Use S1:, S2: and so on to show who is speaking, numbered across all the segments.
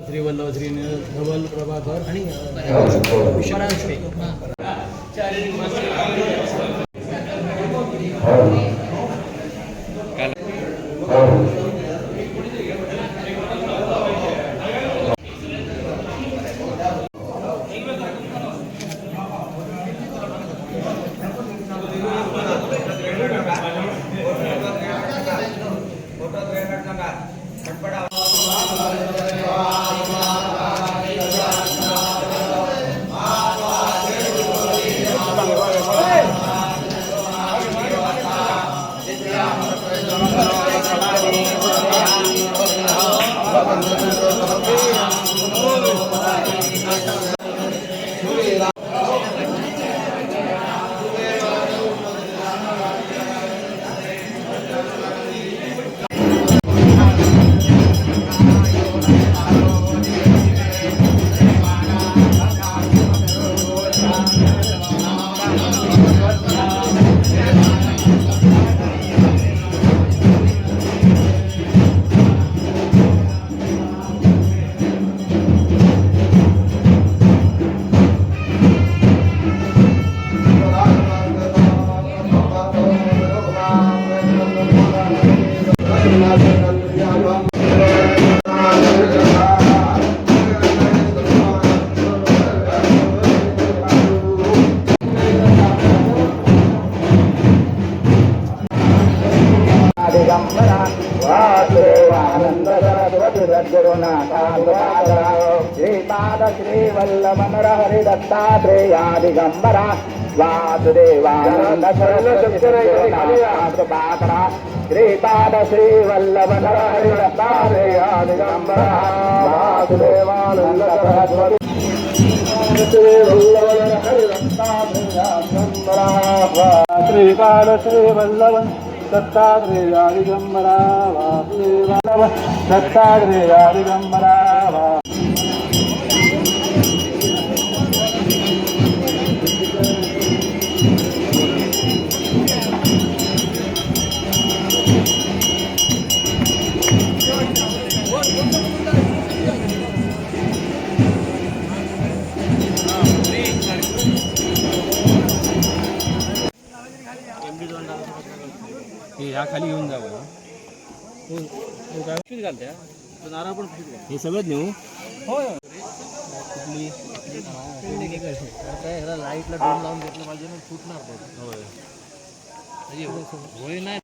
S1: श्री वल्लभ श्री धवल प्रभाकर आणि श्रीपाद श्री वल्लभ हरि दत्तात्रेया दिगंबरा वासुदेवानंद सरस्वती श्रीपाद श्री वल्लभ हरि दत्तात्रेया दिगंबरा वासुदेवानंद सरस्वती श्रीपाद श्री वल्लभ दत्तात्रेया दिगंबरा वासुदेवानंद दत्तात्रेया दिगंबरा ह्या खाली घेऊन जावं काय घालत्या नारळ पण हे सगळंच नेऊ हो कुठली ह्याला लाईटला डोन लावून घेतलं पाहिजे ना फुटणार होय नाही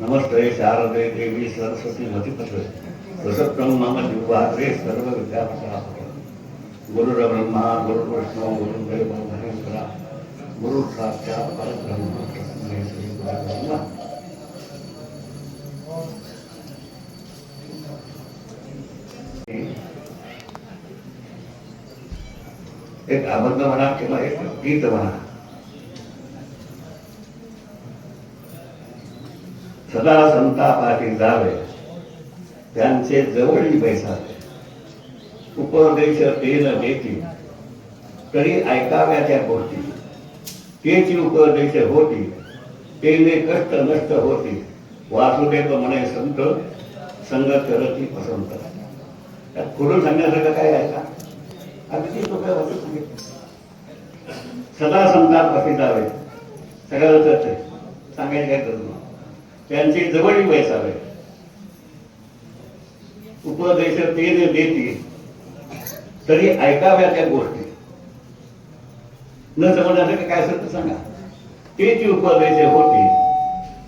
S2: नमस्ते शारदे देवी सरस्वती मतिपते वसत्ब्रह्म जिह्वाग्रे सर्व विद्यापीठापते गुरुर्ब्रह्मा गुरुर्विष्णु गुरुर्देवो महेश्वरा गुरु साक्षात् परब्रह्म तस्मै श्री गुरवे नमः. एक अभंग म्हणा किंवा एक गीत म्हणा, सदा संतापाठी जावे त्यांचे जवळी बैसावे, उपदेश तेन देती तरी ऐकाव्या त्या गोष्टी, तेची उपदेश होती तेने कष्ट नष्ट होती, वासुदेव म्हणे संत संग करती पसंत. त्यात खुलं सांगण्यासारखं काय आहे का? अगदी सोप्या भाषेत सांगितलं. सदा संतापाठी जावे, सगळ्याला कळतंय, सांगायची काय गरज नाही. त्यांची जवळी बैसावे, उपदेश तेने देती तरी ऐकाव्या त्या गोष्टी. न समजण्यासाठी काय असतं सांगा. तेची उपदेश होती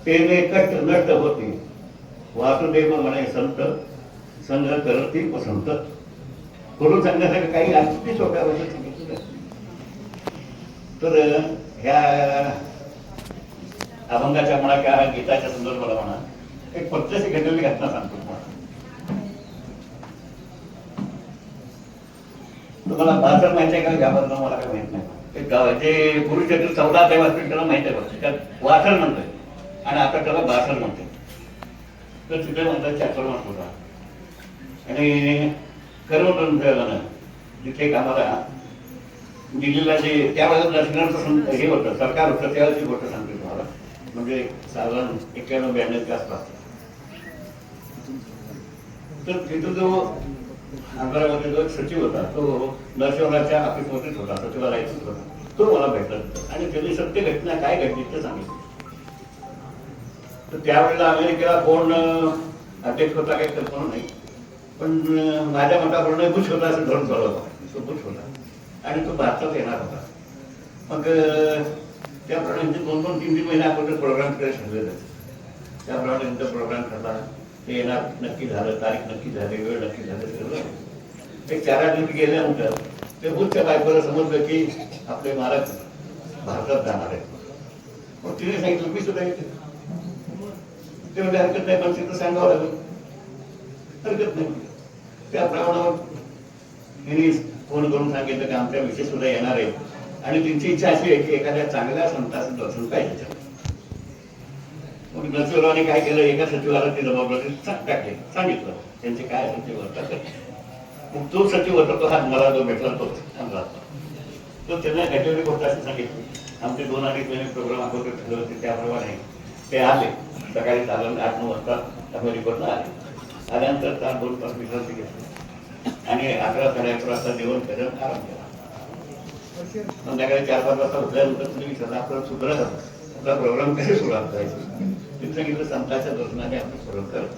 S2: तेने कष्ट नष्ट होती, वासुदेव म्हणे संत संग करती पसंत. करून सांगण्यासाठी काही अगदी सोप्या भाषेत सांगितलं. तर ह्या अभंगाच्या म्हणा किंवा गीताच्या संदर्भाला म्हणा, एक प्रत्यक्ष घडलेली घटना सांगतो तुम्हाला. भाषण माहिती आहे का? याबद्दल मला काही माहित नाही. एक गावाचे गुरुचरित्र 14 देवाचं त्याला माहिती आहे बघ. त्यात वासण म्हणतोय आणि आता त्याला भाषण म्हणते. तर तिथे म्हणतात चातुर्मास होता आणि कर्मकांड जिथे कामाला दिल्लीला जे त्यावेळेला लष्कराचं हे होतं, सरकार होतं, त्यावेळेची गोष्ट सांगते तुम्हाला. म्हणजे साधारण 91-92 आसपास. तर तिथं जो आंध्रामध्ये जो सचिव होता तो नरशिवराच्या ऑफिसमध्येच होता, सचिवालयातच होता. तो मला भेटला आणि त्यांनी सत्य घटना काय घडली ते सांगितलं. तर त्यावेळेला अमेरिकेला कोण अध्यक्ष होता काही कल्पना नाही, पण माझ्या मताप्रमाणे बुश होता असं धरून चालवला. तो बुश होता आणि तो भारतात येणार होता. मग त्याप्रमाणे 2-3 महिने अगोदर प्रोग्राम करायला ठरलेलं. त्याप्रमाणे त्यांचा प्रोग्राम ठरला. ते येणार नक्की झालं, तारीख नक्की झाली, वेळ नक्की झाली. सगळं एक 4-8 दिवस गेल्यानंतर ते बुशच्या बायकोला समजलं की आपले महाराज भारतात जाणार आहेत. मग तिने सांगितलं मी सुद्धा येते. ते म्हणजे हरकत नाही, पण तिथं सांगावं लागेल. हरकत नाही. त्याप्रमाणे यांनी फोन करून सांगितलं की आमच्या विषय सुद्धा येणार आहे आणि त्यांची इच्छा अशी आहे की एखाद्या चांगल्या संताचं दर्शन पाहिजे. मग नरशिवरावांनी काय केलं, एका सचिवाला ती जबाबदारी टाकली, सांगितलं त्यांचे काय सचिव होता. मग तो सचिव होता तो हात मला जो भेटला तोच सांगला. तो त्यांना घटलेली गोष्ट अशी सांगितली. आमचे 2-2.5 महिने प्रोग्राम अगोदर ठरले होते, त्याप्रमाणे ते आले. सकाळी 8-9 वाजता अमेरिकेतून आले. आल्यानंतर 2 तास विश्रांती घेतली आणि 11-11:30 वाजता जेवण करून आराम केला. संध्याकाळी 4-5 वाजता उठल्यानंतर तुम्ही विचारलं आपल्याला सुधारा आपला प्रोग्राम कसे सुरुवात करायची. तिथे सांगितलं संतांच्या दर्शनाने आपण सुरुवात करतो.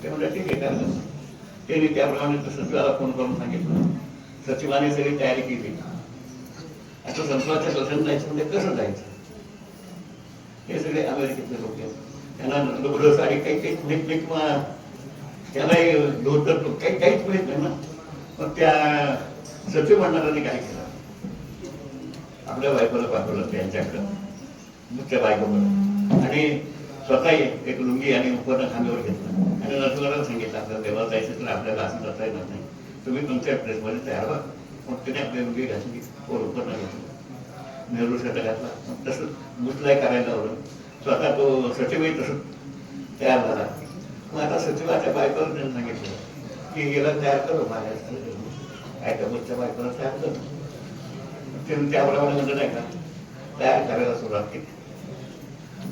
S2: ते म्हणजे ठीक आहे काय. त्यांनी त्याप्रमाणे सचिवाला फोन करून सांगितलं. सचिवाने सगळी तयारी केली. आता संतांच्या दर्शन जायचं म्हणजे कसं जायचं हे सगळे अमेरिकेतले लोक आहेत. त्यांना लुगडं साडी काही माहित नाही किंवा त्यालाही धोतर काहीच माहित नाही ना. मग त्या सचिव मंडळाने काय केलं, आपल्या बायकोला पाठवलं त्यांच्याकडं, मुख्य बायकोकडं, आणि स्वतः एक लुंगी आणि उपकरण खांद्यावर घेतलं आणि नरशिवरावांना सांगितलं आपल्याला देवाला जायचं तर आपल्याला असं जाता येणार नाही, तुम्ही तुमच्या ड्रेसमध्ये तयार व्हा. मग त्याने आपली लुंगी घातली, उपकरण घेतलं, नेहरू शर्ट घातला. मग तसं मुसलाय करायला लावलं. स्वतः तो सचिवही तसं तयार झाला. मग आता सचिवाच्या बायकोला त्यांनी सांगितलं की गेला तयार करू माझ्या काय मुख्य बायकोला तयार करू. त्यांनी त्याप्रमाणे म्हणजे नाही का तयार करायला सुरुवात केली.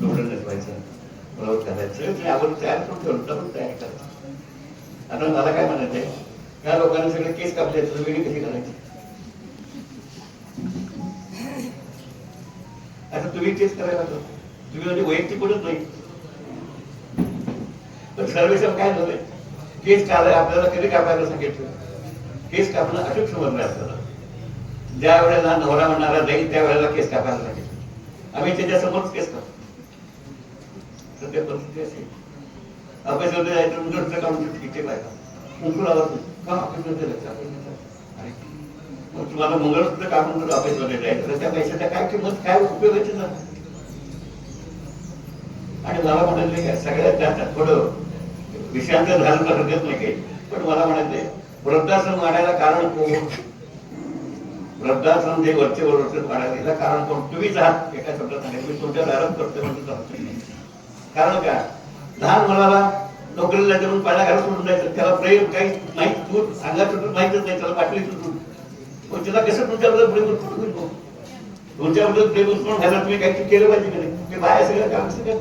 S2: डोळं नेसवायचं, ब्लाऊज घालायचं, आपण तयार करून ठेवलं पण तयार करायचं. आता मला काय म्हणायचंय, या लोकांनी सगळे केस कापले, वेगळी कशी करायची. आता तुम्ही केस करायला तुम्ही म्हणजे वैयक्तिक कुठंच नाही, पण सर्वेक्षण काय झालंय, केस काढाय आपल्याला कधी कापायला सांगितलं, केस कापणं अचूक समजलंय आपल्याला. ज्या वेळेला नवरा म्हणणारा जाईल त्या वेळेला केस कापायला लागेल. आम्ही त्याच्यासमोरच केस करतो. सध्या परिस्थिती असेल ऑफिसमध्ये जायचं तुमचं काम किती पाहिजे मुंगळावर का ऑफिसमध्ये जायचं. मग तुम्हाला मंगळसूत्र कापून ऑफिसमध्ये जायचं तर त्या पैशाच्या काय किंमत काय उपयोगाची ना. आणि मला म्हणाले काय सगळ्यात जास्त थोडं विषयांतर झालं तर हरकत नाही काही, पण मला म्हणायचे वृद्धाश्रम वाढायला कारण कोण. वृद्धाश्रम जे वरचे वाढायला कारण कोण तुम्हीच आहात. एका शब्दात सांगितलं मी तुमच्यावर आरोप करतो म्हणजे कारण काय लहान मुलाला नोकरीला देऊन पाया घालून सोडून द्यायचं त्याला प्रेम काही माहित दूर सांगायचं सुटून माहितच नाही त्याला वाटली सुटून मग त्याला कसं तुमच्याबद्दल प्रेम होईल. तुमच्याबद्दल प्रेम उत्पन्न घ्यायला तुम्ही काही केलं पाहिजे का नाही. ते बाहेर सगळं काम सगळं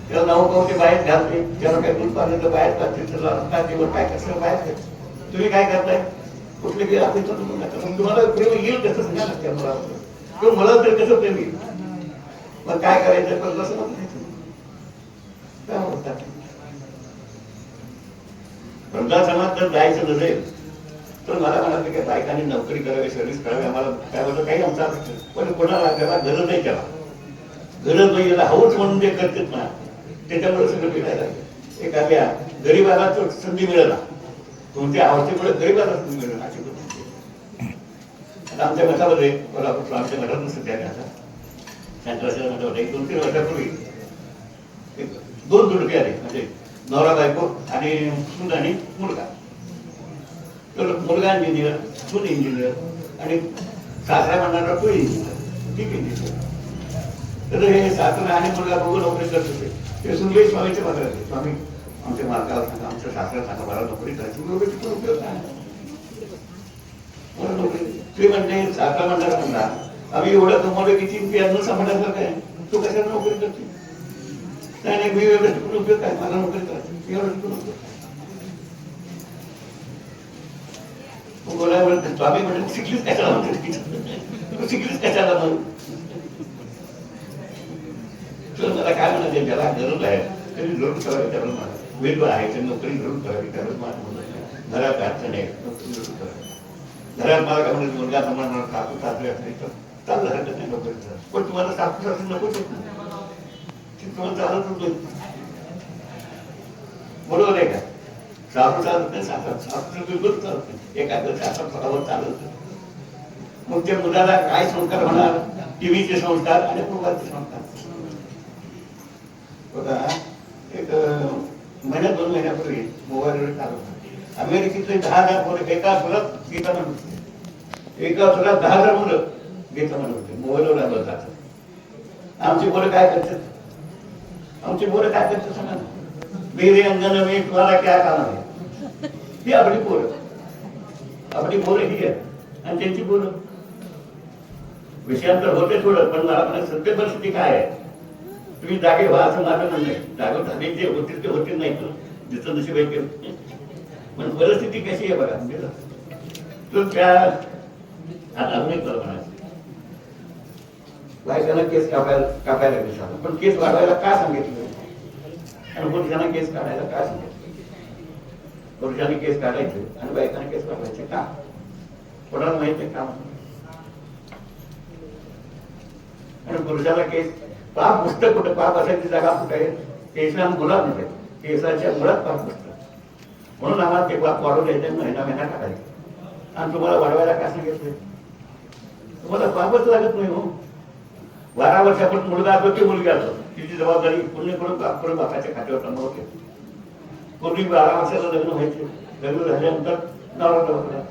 S2: त्याला नाव पाहून ते बाहेर घालते त्याला काही दूध पाहिलं तर बाहेर टाकते त्याला जेवण काय कसं बाहेर तुम्ही काय करताय कुठले काही अपेक्षा तुम्हाला प्रेम येईल कसं सांगा ना त्या मुलाबद्दल मला तर कसं प्रेम येईल. मग काय करायचं पण कसं काय म्हणतात वृद्धाश्रमात जर जायचं नसेल तर मला म्हणाले की बायकांनी नोकरी करावी सर्व्हिस करावी आम्हाला काय होतं काही आमचा पण कोणाला त्याला गरज नाही त्याला गरज नाही याला हवंच म्हणून जे करतात ना त्याच्यामुळे सगळं मिळायला एखाद्या गरीबाला संधी मिळेल तुमच्या आवडतीमुळे गरीबाला संधी मिळेल अशी आता आमच्या मठामध्ये कोल्हापूर आमच्या मठातून सध्या एक 2-3 वर्षापूर्वी 2 जोडपे आले म्हणजे नवरा बायको आणि सून आणि मुलगा. तर मुलगा इंजिनियर सून इंजिनियर आणि सासरा म्हणणारा तो इंजिनियर ठीक इंजिनियर. तर हे सासरा आणि मुलगा बघून नोकरी करत होते. ते सुनले स्वामीच्या मार्गात स्वामी आमच्या मार्गावर सांगा आमच्या सासऱ्या सांगा मला नोकरी करायची नोकरीचा उपयोग काय मला नोकरी ते म्हणजे सासरा म्हणणारा म्हणला आम्ही एवढं कमवलं की 3 पियानं सांभाळायचं काय तू कशाला नोकरी करते. नाही नाही मी एवढं शिकून उपयोग काय मला नोकरी करायची एवढं शिकून उपयोग बोलायला स्वामी म्हणजे शिकलीच कशाला म्हणते शिकलीच कशाला म्हणून मला काय म्हणायचे ज्याला गरज आहे त्यांनी जरूर करावी त्याला म्हणा वेळ आहे त्यांनी नोकरी जरूर करावी त्यालाच मला घरात अडचण आहे नोकरी जरूर करावी. घरात मला काय म्हणजे मुलगा सांभाळणार सासू सासरे असले तर चाललं हरकत नाही नोकरी करा पण तुम्हाला सासू सासरे नकोच येत नाही तुम्हाला चालतच नाही बरोबर आहे का. सासू चालत नाही सासू बिलकुल चालत नाही एखादं सासू फळावर चालत मग त्या मुलाला काय संस्कार होणार टीव्हीचे संस्कार आणि मोबाईलचे संस्कार. बघा एक महिन्या 2 महिन्यापूर्वी मोबाईलवर चालवतात अमेरिकेतले 10,000 मुलं एका सुरात गीता म्हणत होते. एका सुरात 10,000 मुलं गीता म्हणत होते मोबाईलवर आलं जातात. आमची मुलं काय करतात आमची मुलं काय करतात सांगा मेरे अंगण में तुम्हाला क्या काम आहे. ही आपली पोरं ही आहे आणि त्यांची पोरं विषयांतर होते थोडं पण मला सत्य परिस्थिती काय आहे तुम्ही जागे व्हा असं माझं म्हणणं आहे. जागेवर झाले जे होतील ते होतील नाही जिथं नशीब आहे ते पण परिस्थिती कशी आहे बघा तर त्या आता अजून एक बरं बायकांना केस कापायला विचारलं पण केस वाढवायला का सांगितलं आणि पुरुषांना केस काढायला का सांगितलं. पुरुषांनी केस काढायचे आणि बायकांना केस काढायचे का कोणाला माहित आहे का. आणि पुरुषाला केस पाप पुस्तक कुठं पाप असायची जागा कुठे आहे केसाला मुळात नाही केसाच्या मुळात पाप पुस्तक म्हणून आम्हाला ते पाप वाढवून द्यायचे महिना काढायचे आणि तुम्हाला वाढवायला का सांगितलं तुम्हाला पापच लागत नाही. हो 12 वर्षापर्यंत मुलगा असतो की मुलगी असतो तिची जबाबदारी पुण्य करून बापाच्या खात्यावर होते. पूर्वी 12 वर्षाला लग्न व्हायचे लग्न झाल्यानंतर नवरा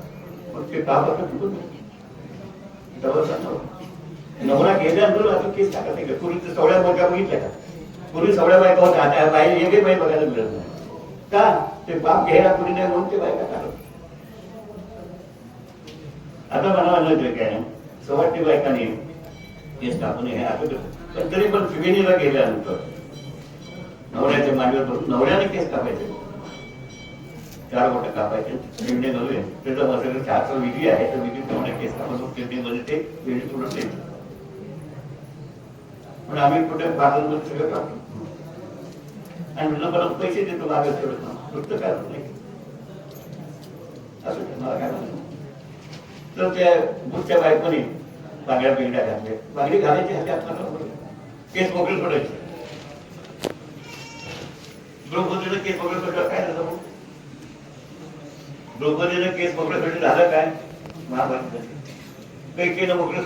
S2: मग ते पापाचं चुकून नवरा गेल्यानंतर आता केस टाकत नाही. पूर्वी सवड्या बायका बघितल्या का पूर्वी सवड्या बायका होत्या बाई एकही बाई बघायला मिळत नाही का ते बाप घ्यायला कुणी नाही म्हणून ते बायका काढत. आता मला म्हणलं काय सवाटी बायकाने केस कापून हे असं पण तरी पण त्रिवेणीला गेल्यानंतर नवऱ्याच्या मांडीवर बसून नवऱ्याने केस कापायचे 4 बोटं कापायचे त्रिवेणी नव्हे त्याचा माझ्याकडे 4चा विधी आहे तर विधी प्रमाणे केस कापत त्रिवेणीमध्ये ते वेळी सोडून द्यायचे. पण आम्ही कुठे बाजारमध्ये सगळं कापतो आणि म्हणलं मला पैसे देतो मागे ठेवत नुसतं काय नाही असं मला काय म्हणलं तर त्या बुटच्या बायकोनी बांगड्या बिंगड्या घातल्या, बांगडी घालायची हातात, केस मोकळे सोडायचे. द्रौपदीनं केस मोकळे सोडलं, काय झालं मग? द्रौपदीनं केस मोकळे सोडले, झालं काय? महाभारत. कैकेयीनं मोकळे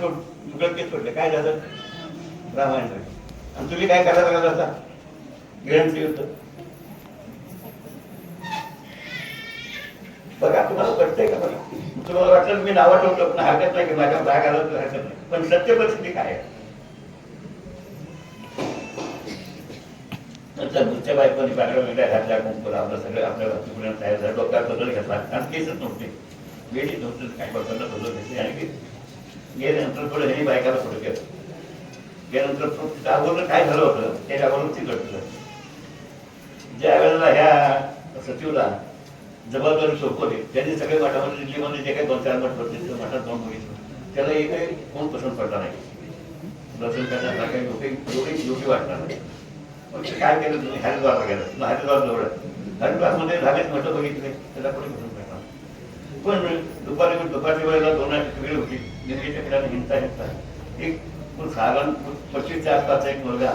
S2: केस सोडले, काय झालं? रामायण. आणि तुम्ही काय करायला लागला होता? गिळणचं युद्ध. बघा, तुम्हाला कळतंय का? बघा, तुम्हाला वाटलं मी नाव ठेवतो, पण हरकत नाही की माझ्या भाग आला तर हरकत नाही, पण सत्य परिस्थिती काय आहे? नंतर दुसऱ्या बायकोनी पांढऱ्या वेगळ्या घातल्या, कुंकू लावलं, सगळं आपल्या वस्तूपर्यंत तयार झालं, डोक्यात बदल घेतला, आणि केसच नव्हते, वेळी नव्हतं, काय बदल घेतले. आणि गेल्यानंतर थोडं हे बायकाला थोडं केलं. गेल्यानंतर अगोदर काय झालं होतं त्याच्या अगोदर ती घडलं. ज्या वेळेला ह्या सचिवला जबाबदारी सोपवली, त्यांनी सगळे मठामध्ये दिल्लीमध्ये जे काही 2-4 मठ होते मठात जाऊन बघितलं, त्याला एकही कोण पसंत पडला नाही. दर्शन करण्याला काही योग्य वाटणार नाही. मग ते काय केलं, तुम्ही हरिद्वारला गेलं, हरिद्वार जवळ, हरिद्वारमध्ये झालेच मठ बघितले, त्याला कोणी पसंत पडणार. पण दुपारच्या वेळेला 2 वेळ होती, गंगेच्या किनाऱ्याने हिंडता एक साधारण 25च्या आसपासचा एक मुलगा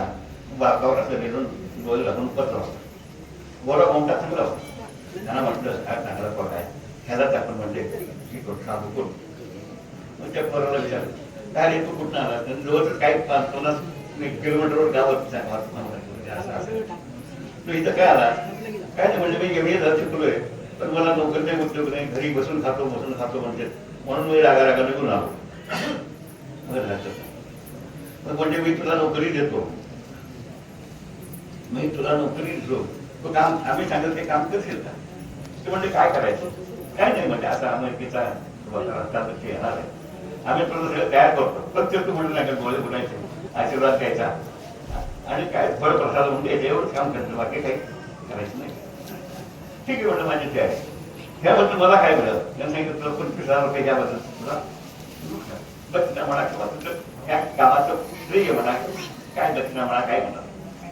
S2: बाकावर असं रेडून डोळे घालून पत्र गोरा कोणता चांगला होता. त्यांना म्हटलं काय चांगला पोट आहे, ह्यालाच आपण म्हणले की सांगू कोण. मग त्या पोराला विचारलं, काय रे तू कुठं आला? तर जवळच काही 50 किलोमीटरवर गावात तू इथं काय आला? काय नाही म्हणजे मी एवढी जर शिकलोय, पण मला नोकरी नाही, उद्योग नाही, घरी बसून खातो म्हणते, म्हणून मी रागा निघून आलो. म्हणजे मी तुला नोकरी देतो, मी तुला नोकरी देतो, तो काम आम्ही सांगितलं ते काम करशील का? ते म्हणजे काय करायचं? काय नाही म्हणजे आता अमेरिकेचा रस्ता येणार आहे, आम्ही तुला सगळं तयार करतो. प्रत्येक तू म्हणून नाही गोळे बोलायचे, आशीर्वाद द्यायचा आणि काय फळ प्रसाद म्हणून द्यायचं, एवढंच काम करायचं, बाकी काही करायचं नाही. ठीक आहे म्हटलं, माझी ते आहे. ह्याबद्दल मला काय मिळालं? त्यांनी सांगितलं 25,000 रुपये ह्याबद्दल तुला दक्षिणा म्हणा, किंवा तुझं ह्या कामाचं श्रेय म्हणा, काय दक्षिणा म्हणा, काय म्हणा,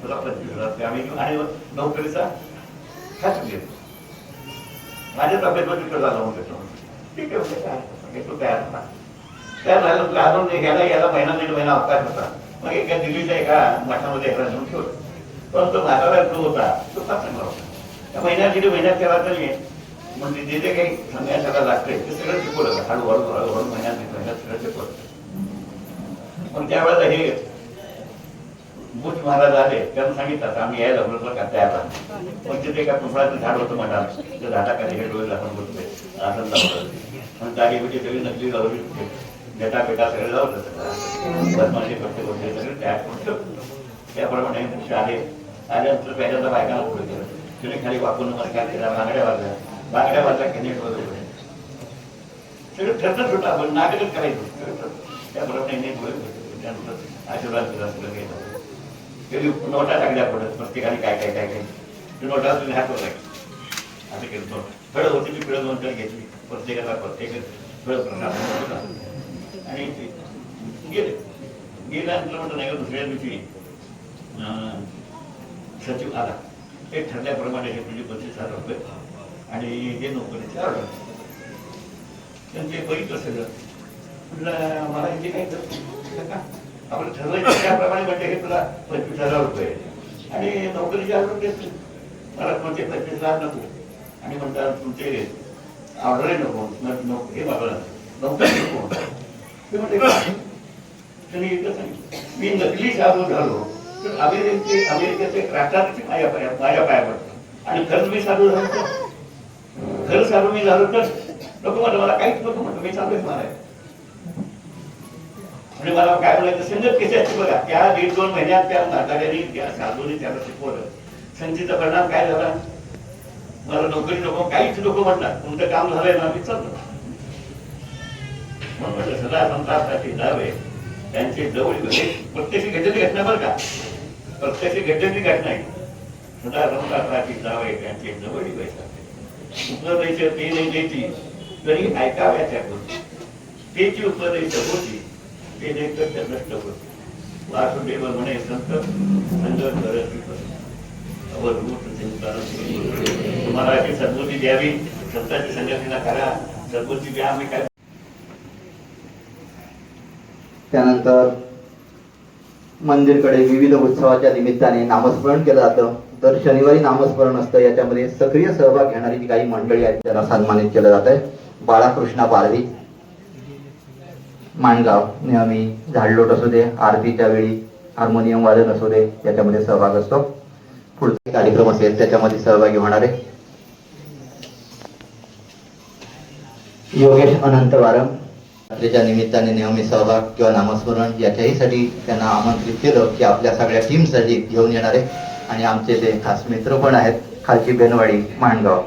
S2: तुला 25,000 रुपये आम्ही घेऊन आणि नोकरीचा खात घेतो. माझ्या तब्येतमध्ये तिकडे झालं म्हणून देतो. ठीक आहे म्हणजे काय तो तयार होता. तयार झालं अजून याला महिना 1.5 महिना अवकाश होता. मग एका दिल्लीच्या एका मठामध्ये ह्याला घेऊन ठेवलं. परंतु माझा जो होता तो फार चांगला होता. त्या महिन्यात 1.5 महिन्यात त्याला तरी म्हणजे जे जे काही सांगायला लागतंय ते सगळं शिकवलं. हळूहळू महिन्यात सगळं शिकवलं. मग त्यावेळेला हे बुच महाराज आले, त्यांना सांगितलं आम्ही यायला बरोबर का तयार राहतो. मग तिथे एका पिंपळाचं झाड होतं म्हणाल, त्या झाडाखाली हे डोळे आपण बसतोय, आसन लावलं, मग दाढी बिडी सगळी नकली लावली, डेटा पेटा सगळे लावलं, सगळं बदमाशी करते वगैरे सगळे तयार करून त्याप्रमाणे आल्यानंतर पहिल्यांदा बायकांना पुढे केलं. तिने खाली वापरून काय केला, बांगड्या वाजल्या कॅनेट वगैरे सगळं ठरत होतं. आपण नाटकच करायचं त्याप्रमाणे त्यानंतर आशीर्वाद दिला, सगळं गेलं. नोटा टाकल्या पडत प्रत्येकाने काय काय काय काय ते नोटा तुम्ही हात वर असं केलं. नोट फळं होती, ती फळं 2-4 घेतली, प्रत्येकाला प्रत्येक फळं प्रसाद आणि गेल्यानंतर म्हणतो नाही, दुसऱ्या दिवशी सचिव आला. ते ठरल्याप्रमाणे हे तुझे 25,000 रुपये आणि हे नोकरीचे ऑर्डर. त्यांचे बघितलं सगळं. म्हटलं मला इथे काय का आपण ठरवायचं त्याप्रमाणे म्हणजे हे तुला 25,000 रुपये आणि नोकरीचे ऑर्डर देतो. मला कोणते 25,000 नको आणि म्हणतात तुमचे ऑर्डरही नको, हे मला नोकरी नको. ते म्हणते त्यांनी एकच सांगितलं, मी नकली साधू झालो तर अमेरिकेचे राष्ट्राध्यक्ष माझ्या पाया पडतो आणि खरंच मी साधू झालो तर, खरं साधू मी झालो तर नको म्हणतो, मला काहीच नको म्हणतो, मी चालूच माराय. म्हणजे मला काय म्हणायचं, संगत कशाची बघा. त्या 1.5-2 महिन्यात त्या म्हाताऱ्यांनी त्या साधूने त्याला शिकवलं. संगतीचा परिणाम काय झाला, मला नोकरी नको, काहीच नको म्हणणार, तुमचं काम झालंय ना, मी चालतो. म्हणून म्हटलं सदा संतापासाठी जावे त्यांचे जवळ. प्रत्यक्षी घडलेली घटना बरं का, प्रत्यक्षी घडलेली घटना आहे. सदा संतापासाठी जावे त्यांचे जवळ बैसावे. उपदेश ते नाही देती तरी ऐकाव्या त्या गोष्टी, तेची उपदेश होती ते देखील नष्ट होते. वासुदेव म्हणे संत संगत तुम्हाला अशी सद्बुद्धी द्यावी, संतांची संगतीला करा, सद्बुद्धी द्या. आम्ही काय
S3: त्यानंतर मंदिरकडे विविध उत्सवाच्या निमित्ताने नामस्मरण केलं जातं. दर शनिवारी नामस्मरण असतं. याच्यामध्ये सक्रिय सहभाग घेणारी जी काही मंडळी आहेत त्यांना सन्मानित केलं जात आहे. बाळाकृष्णा पारवी, माणगाव, नेहमी झाडलोट असू दे, आरतीच्या वेळी हार्मोनियम वादन असू दे, याच्यामध्ये सहभाग असतो. पुढचे कार्यक्रम असेल त्याच्यामध्ये सहभागी होणारे योगेश अनंत वारम, यात्रेच्या निमित्ताने नेहमी सहभाग किंवा नामस्मरण याच्याहीसाठी त्यांना आमंत्रित केलं की आपल्या सगळ्या टीमसाठी घेऊन येणारे आणि आमचे ते खास मित्र पण आहेत, खालची बेनवाडी, माणगाव.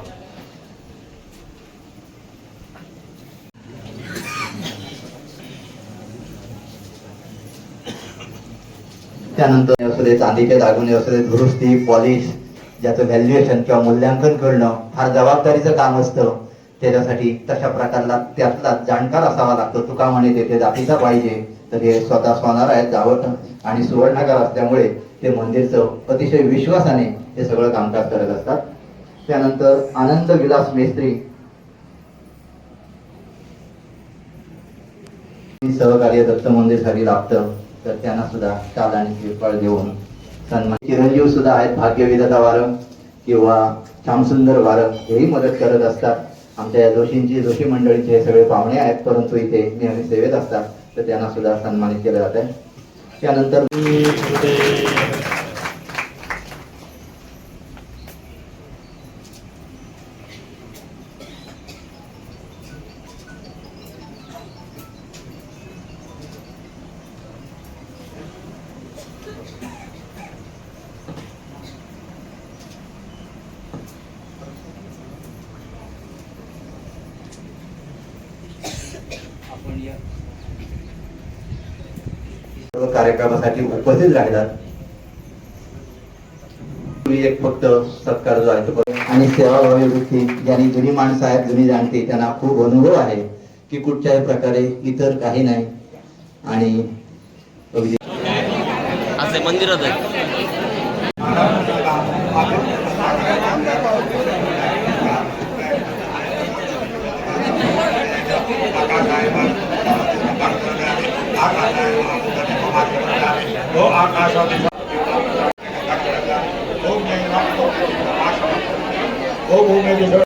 S3: त्यानंतर असू दे चांदीचे दागिने असू दे, दुरुस्ती, पॉलिश, ज्याचं व्हॅल्युएशन किंवा मूल्यांकन करणं फार जबाबदारीचं काम असतं. त्याच्यासाठी तशा प्रकारला त्यातला जाणकार असावा लागतो. तुका म्हणे तेथे जातीचा पाहिजे. तर हे स्वतः सोनार आहेत, जावट आणि सुवर्णकार असल्यामुळे ते मंदिरचं अतिशय विश्वासाने हे सगळं कामकाज करत असतात. त्यानंतर आनंद विलास मेस्त्री सहकार्य दत्त मंदिरसाठी लागतं, तर त्यांना सुद्धा शाल आणि श्रीफळ देऊन सन्मान. चिरंजीव सुद्धा आहेत, भाग्यविधाता वारम किंवा श्यामसुंदर वारम, हेही मदत करत असतात. आमच्या या जोशी मंडळीचे हे सगळे पाहुणे आहेत, परंतु इथे नेहमी सेवेत असतात, तर त्यांना सुद्धा सन्मानित केलं जात आहे. त्यानंतर सर्व कार्यक्रमासाठी उपस्थित राहिलात. एक फक्त सत्कार जो आहे तो आणि सेवाभावी वृत्ती, ज्यांनी जुनी माणसं आहेत, जुनी जाणती, त्यांना खूप अनुभव आहे की कुठच्याही प्रकारे इतर काही नाही. आणि
S1: असे मंदिरात आहे.
S4: आकाश